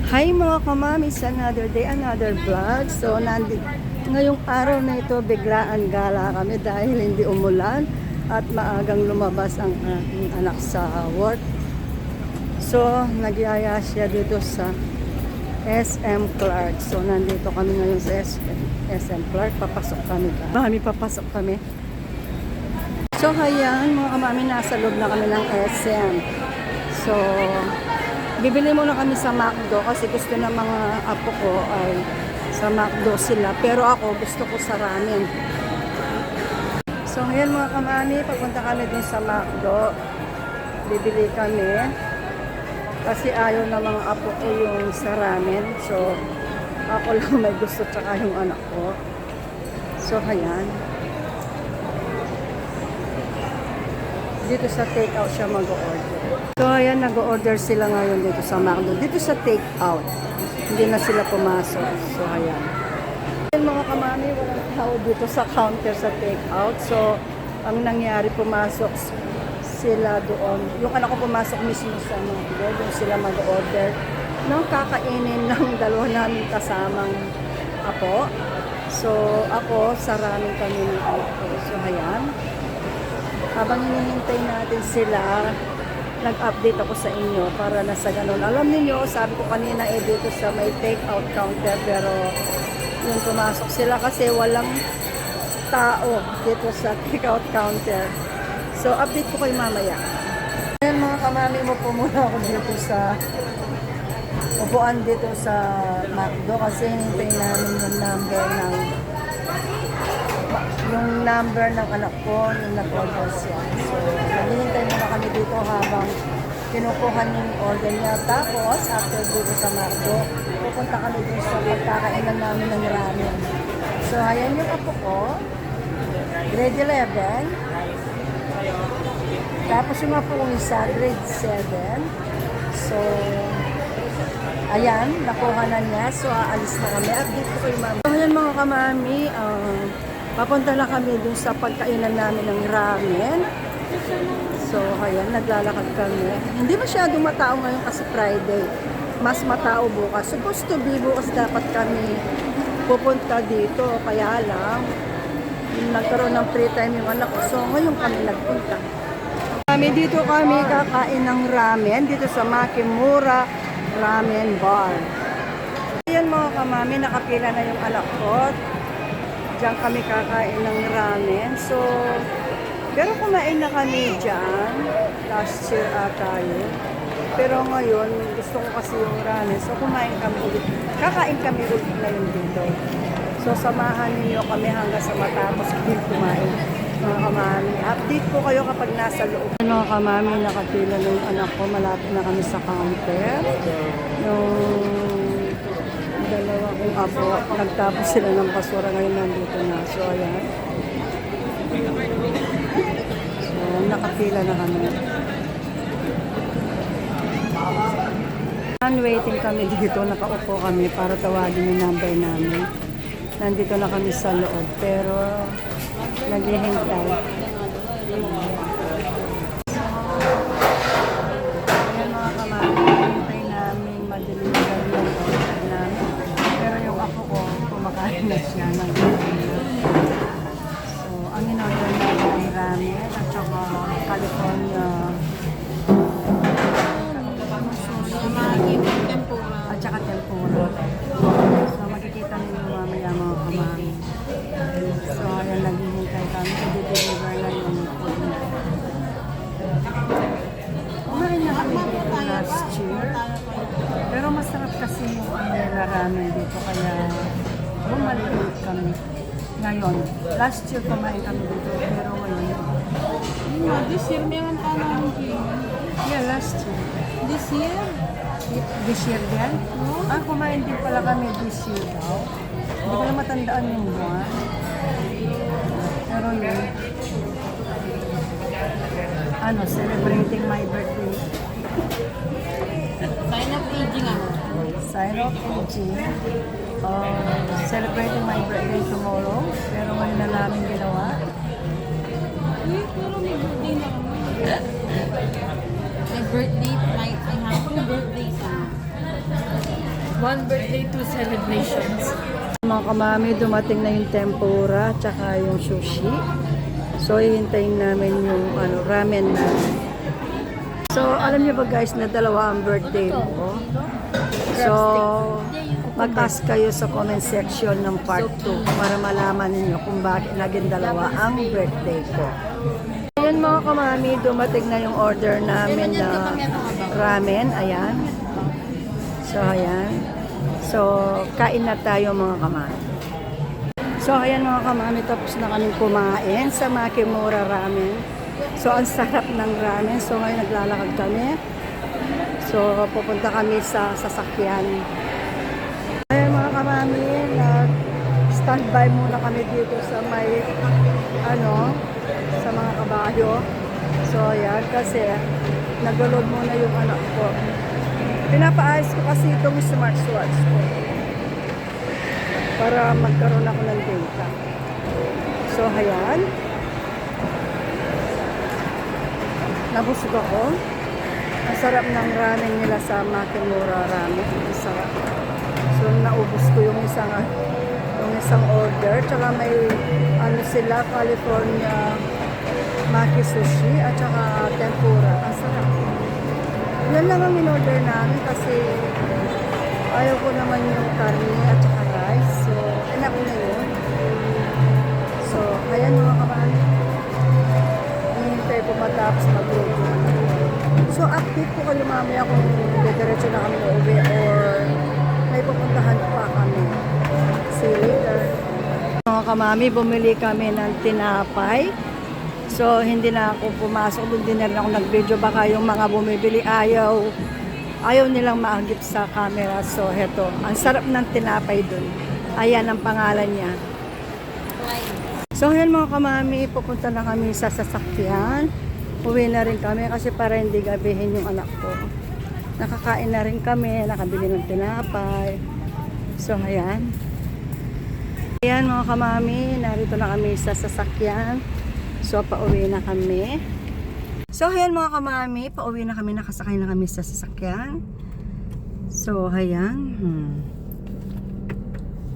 Hi mga kamamis, another day, another vlog. So, ngayong araw na ito, biglaan gala kami dahil hindi umulan at maagang lumabas ang aking anak sa work. So, nagyaya siya dito sa SM Clark. So, nandito kami ngayon sa SM Clark. Papasok kami. Papasok kami. So, hayan, mga kamami, nasa loob na kami ng SM. So, bibili muna kami sa McDo kasi gusto ng mga apo ko ay sa McDo sila. Pero ako gusto ko sa ramen. So ngayon mga kamami, pagpunta kami dun sa McDo. Bibili kami. Kasi ayaw ng mga apo ko yung sa ramen. So ako lang may gusto tsaka yung anak ko. So ayan. Dito sa take-out siya mag-order. So, ayan, nag-order sila ngayon dito sa McDo. Dito sa take-out. Hindi na sila pumasok. So, ayan. Ayan, mga kamami, walang tao dito sa counter sa take-out. So, ang nangyari, pumasok sila doon. Yung anak ko pumasok mismo sa McDo. Doon sila mag-order ng kakainin ng dalawa namin kasamang apo. So, ako, saramin kami ng anak ko. So, ayan. Habang hinihintay natin sila, nag-update ako sa inyo para nasa ganun. Alam niyo, sabi ko kanina dito sa may take-out counter, pero yung pumasok sila kasi walang tao dito sa take-out counter. So, update ko kayo mamaya. Ayan mga kamami, mo po muna ako dito sa upuan dito sa McDo kasi hinihintay namin yung number ng anak ko, yung nag-order siya. So, naghihintay muna kami dito habang kinukuha yung order niya. Tapos, after dito sa McDo, pupunta kami dito sa pagkakainan namin ng ramen. So, ayan yung apo ko, grade 11. Tapos yung apo ko isa, grade 7. So, ayan, nakuha na niya. So, aalis na kami. Update ko kayo mami. So, ayan mga kamami, papunta na kami dun sa pagkainan namin ng ramen. So, ayan, naglalakad kami. Hindi masyadong matao ngayon kasi Friday. Mas matao bukas. Supposed to be bukas dapat kami pupunta dito. Kaya lang, nagkaroon ng free time yung anak ko. So, ngayon kami nagpunta. Dito kami kakain ng ramen. Dito sa Makimura Ramen Bar. Ayan mga kamami, nakapila na yung anak ko. Diyan kami kakain ng ramen. So, pero kumain na kami dyan. Last year tayo. Pero ngayon, gusto ko kasi yung ramen. So, kumain kami ulit. Kakain kami ulit ngayon dito. So, samahan niyo kami hanggang sa matapos din kumain. Mga kamami, update ko kayo kapag nasa loob. Mga kamami, nakapila na yung anak ko. Malapit na kami sa counter. Yung dalawa kong apo, nagtapos sila ng basura ngayon nandito na. So, ayan. So, nakapila na kami. Waiting kami dito, nakaupo kami para tawagin yung number namin. Nandito na kami sa loob, pero naghihintay. Ayan mga kamami, hintay namin madeliver yung order namin. Pero yung apo ko, kumakain na siya ng So, ang in-order namin ay ramen at saka California at saka tempura. So, makikita ninyo mamaya mga kamami. So, ayan, naghihintay kami. I-deliver na yung food. Kumain na kami dito last year. Pero masarap kasi yung ramen dito. Kaya bumalik kami. Ngayon, last year kumain kami dito. Pero ngayon, This year meron ka ng yeah, last year. This year? This year din? Kumain din pala kami this year daw. Hindi ko na matandaan yung buwan. Pero yun, celebrating my birthday. Sign of aging ano? Sign of aging. Celebrating my birthday tomorrow. Pero ngayon na namin ginawa. Pero may birthday na kami. My birthday, I have two birthdays. One birthday, two celebrations. Mga kamami, dumating na yung tempura tsaka yung sushi. So, hihintayin namin yung ramen na. So, alam niyo ba guys na dalawa ang birthday ko? So, mag-ask kayo sa comment section ng part 2 para malaman niyo kung bakit naging dalawa ang birthday ko. Ayan mga kamami, dumating na yung order namin na ramen. Ayan. So, ayan. So, kain na tayo mga kamami. So, ayan mga kamami, tapos na kami kumain sa Makimura Ramen. So, ang sarap ng ramen. So, ngayon naglalakad kami. So, pupunta kami sa sasakyan. Ayan mga kamami, nag-standby muna kami dito sa may, sa mga kabayo. So, ayan, kasi nag-load muna yung anak ko. Pinapaayos ko kasi itong smartwatch ko para magkaroon ako ng data. So, ayan. Nabusog ako. Ang sarap ng ramen nila sa Makimura Ramen. Ang sarap. So, naubos ko yung isang order. Tsaka may sila, California Maki Sushi at tsaka tempura. Ang sarap. Yan lang ang in-order namin kasi ayaw ko naman yung karne at saka rice. So, anak ko na yun. So, ayan mga kamali. Hinihintay ko matapos mag-luto. So, update ko kayo mamaya kung diretso na kami na uwi or may pupuntahan pa kami. See you later. Mga kamami, bumili kami ng tinapay. So, hindi na ako pumasok doon, din na rin ako nag-video. Baka yung mga bumibili ayaw nilang maagip sa camera. So, heto. Ang sarap ng tinapay doon. Ayan ang pangalan niya. So, ayan mga kamami, pupunta na kami sa sasakyan. Uwi na rin kami kasi para hindi gabihin yung anak ko. Nakakain na rin kami, nakabili ng tinapay. So, ayan. Ayan mga kamami, narito na kami sa sasakyan. So, pauwi na kami. So, ayan mga kamami, pauwi na kami, nakasakay na kami sa sasakyan. So, ayan.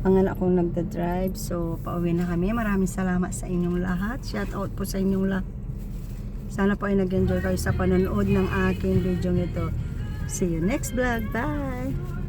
Ang anak kong nagda-drive. So, pauwi na kami. Maraming salamat sa inyong lahat. Shout out po sa inyong lahat. Sana po ay nag-enjoy kayo sa panonood ng aking video ito. See you next vlog. Bye!